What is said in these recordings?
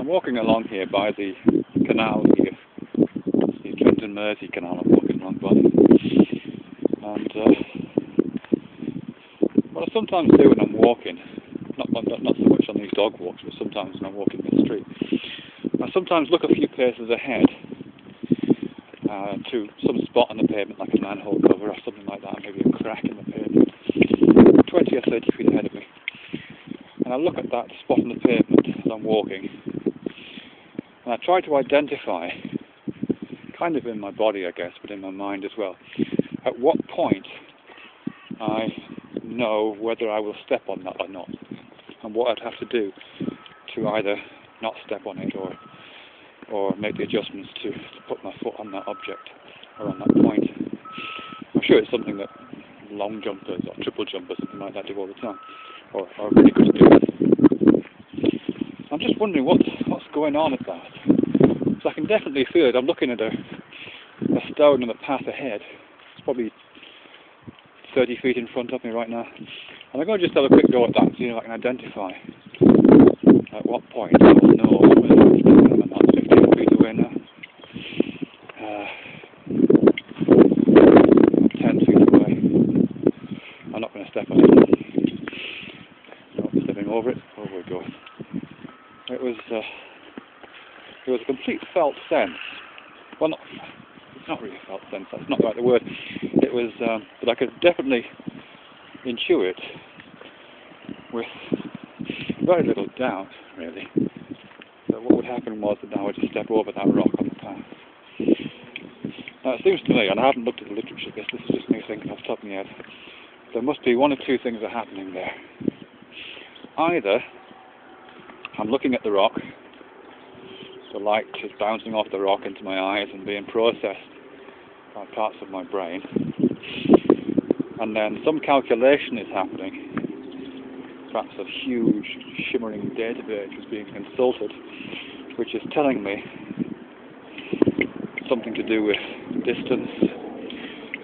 walking along here by the canal here, the Trent Mersey Canal I'm walking along by. And what I sometimes do when I'm walking, not so much on these dog walks, but sometimes when I'm walking in the street, I sometimes look a few paces ahead to some spot on the pavement, like a manhole cover or something like that, maybe a crack in the pavement, 20 or 30 feet ahead of me. And I look at that spot on the pavement as I'm walking, and I try to identify, kind of in my body I guess, but in my mind as well, at what point I know whether I will step on that or not, and what I'd have to do to either not step on it or make the adjustments to put my foot on that object or on that point. I'm sure it's something that long jumpers or triple jumpers, something like that, do all the time, or are really good at doing. I'm just wondering what's going on at that. So I can definitely feel it. I'm looking at a stone on the path ahead. It's probably 30 feet in front of me right now. And I'm going to just have a quick go at that, see if I can identify at what point I will know whether I'm stepping or not. 15 feet away now. 10 feet away. I'm not going to step on it. No, stepping over it. Over it goes. It was a complete felt sense. Well, it's not really a felt sense. That's not the word. It was, but I could definitely intuit with very little doubt, really, that what would happen was that I would just step over that rock on the path. Now it seems to me, and I haven't looked at the literature, this is just me thinking off the top of my head, there must be one or two things are happening there. Either I'm looking at the rock, the light is bouncing off the rock into my eyes and being processed by parts of my brain, and then some calculation is happening. Perhaps a huge shimmering database is being consulted, which is telling me something to do with distance,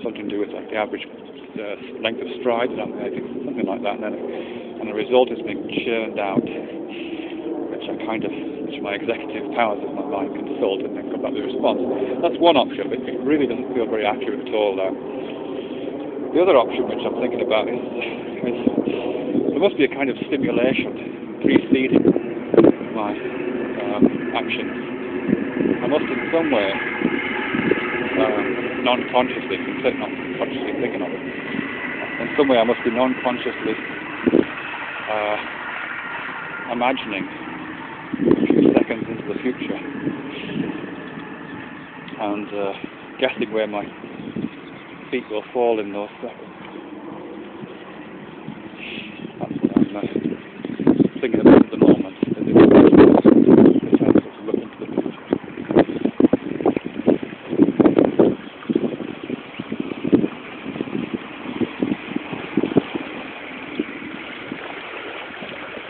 something to do with like the average length of stride, something like that, and the result is being churned out, which my executive powers of my mind consult and then come back with a response. That's one option, but it really doesn't feel very accurate at all now. The other option which I'm thinking about is there must be a kind of stimulation preceding my actions. I must in some way, non-consciously, not consciously thinking of it, in some way I must be non-consciously imagining a few seconds into the future and guessing where my feet will fall in those seconds. That's what I'm thinking about at the moment. In terms of looking to the future.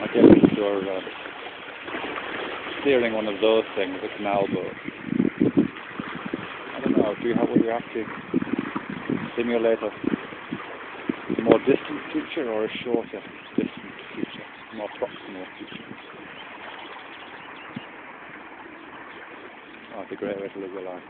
I guess if you're steering one of those things, a canal boat, I don't know, would you have to simulate a more distant future or a shorter distant future, more proximal future? Oh, it's a great way to live your life.